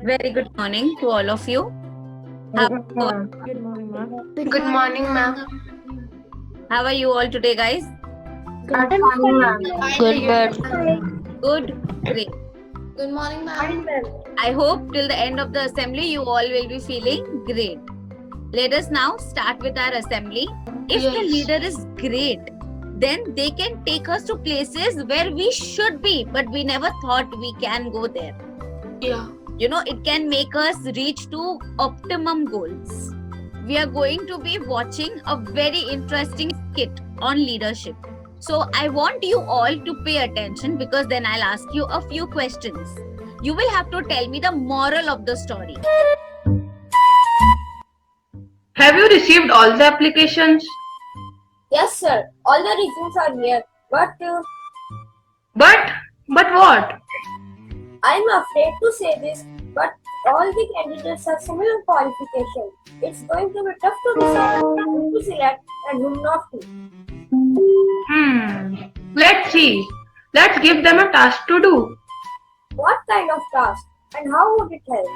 Very good morning to all of you. How, Good morning, ma'am. Good morning, ma'am. how are you all today, guys? I'm fine, ma'am. Good, but Good? Great. Good morning, ma'am. I hope till the end of the assembly you all will be feeling great. Let us now start with our assembly. If the Yes. leader is great, then they can take us to places where we should be, but we never thought we can go there. Yeah. It can make us reach to optimum goals. We are going to be watching a very interesting skit on leadership. So I want you all to pay attention because then I'll ask you a few questions. You will have to tell me the moral of the story. Have you received all the applications? Yes, sir. All the reasons are here. But what? I'm afraid to say this, but all the candidates have similar qualifications. It's going to be tough to decide who to select and whom not to. Let's see. Let's give them a task to do. What kind of task and how would it help?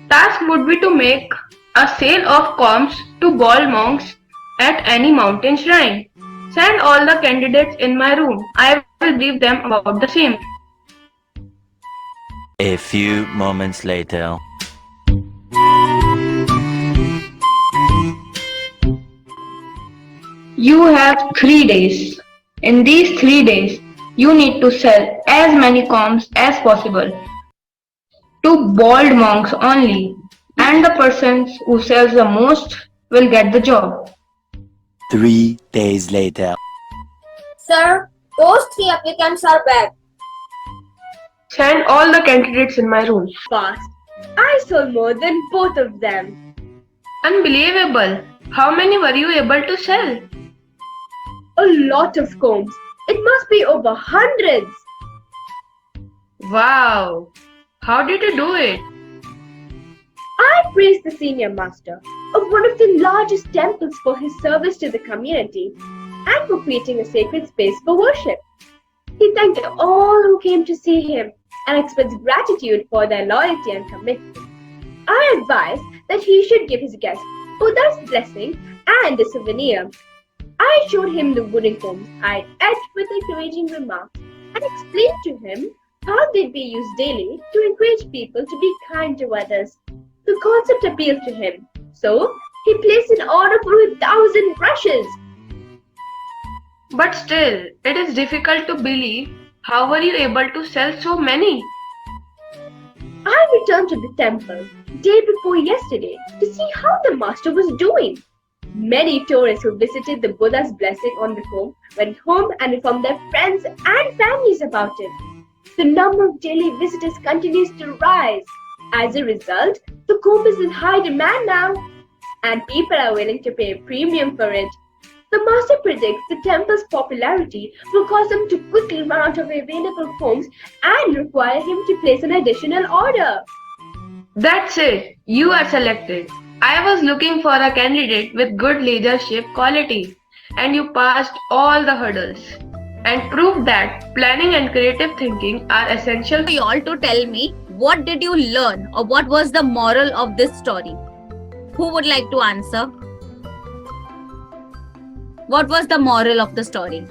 Task would be to make a sale of comms to bald monks at any mountain shrine. Send all the candidates in my room. I will brief them about the same. a few moments later. You have 3 days. In these 3 days, you need to sell as many comms as possible to bald monks only, and the persons who sells the most will get the job. 3 days later. Sir, those 3 applicants are back. Send all the candidates in my room. Fast. I sold more than both of them. Unbelievable. How many were you able to sell? A lot of combs. It must be over hundreds. Wow. How did you do it? I praised the senior master of one of the largest temples for his service to the community and for creating a sacred space for worship. He thanked all who came to see him and expressed gratitude for their loyalty and commitment. I advised that he should give his guests Buddha's blessing and a souvenir. I showed him the wooden combs I'd etched with encouraging remarks and explained to him how they'd be used daily to encourage people to be kind to others. The concept appealed to him, so he placed an order for 1,000 brushes. But still, it is difficult to believe. How were you able to sell so many? I returned to the temple day before yesterday to see how the master was doing. Many tourists who visited the Buddha's blessing on the comb went home and informed their friends and families about it. The number of daily visitors continues to rise. As a result, the comb is in high demand now, and people are willing to pay a premium for it. The master predicts the temple's popularity will cause him to quickly run out of available combs and require him to place an additional order. That's it. You are selected. I was looking for a candidate with good leadership quality, and you passed all the hurdles and proved that planning and creative thinking are essential. For you all to tell me what did you learn or what was the moral of this story? Who would like to answer? What was the moral of the story?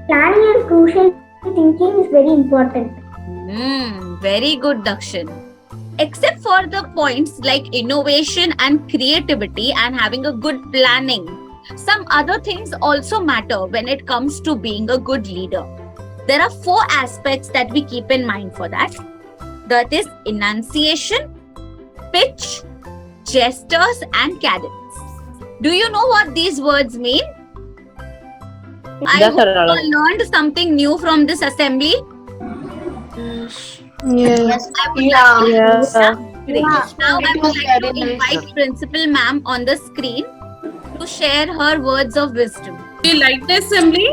Planning and crucial thinking is very important. Very good, Dakshin. Except for the points like innovation and creativity and having a good planning, some other things also matter when it comes to being a good leader. There are 4 aspects that we keep in mind for that. That is enunciation, pitch, gestures, and cadence. Do you know what these words mean? I hope you learned something new from this assembly. Yes. Great. Now I would like to invite Principal Ma'am on the screen to share her words of wisdom. Do you like the assembly?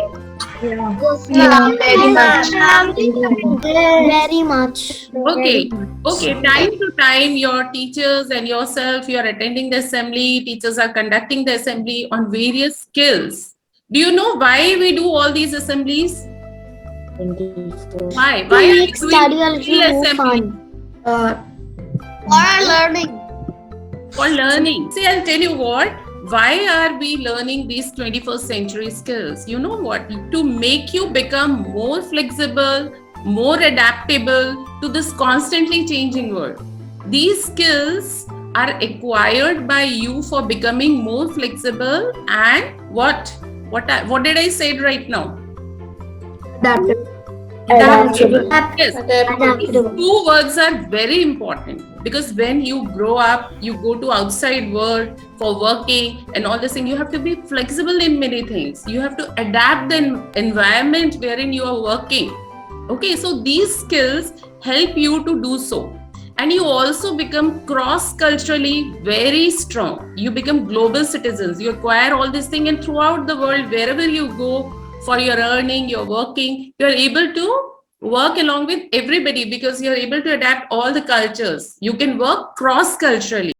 Yeah, very much. Very much. Okay. Time to time, your teachers and yourself, you are attending the assembly. Teachers are conducting the assembly on various skills. Do you know why we do all these assemblies? Why? Why are we doing Study a skill little more assembly? fun. For learning. For learning. See, I'll tell you what. Why are we learning these 21st century skills? You know what? To make you become more flexible, more adaptable to this constantly changing world. These skills are acquired by you for becoming more flexible and what did I say right now? Adaptable. Yes, these two words are very important because when you grow up, you go to outside world for working and all this thing, you have to be flexible in many things. You have to adapt the environment wherein you are working. Okay, so these skills help you to do so. And you also become cross-culturally very strong. You become global citizens. You acquire all this thing and throughout the world, wherever you go, for your earning, your working, you're able to work along with everybody because you're able to adapt all the cultures. You can work cross culturally.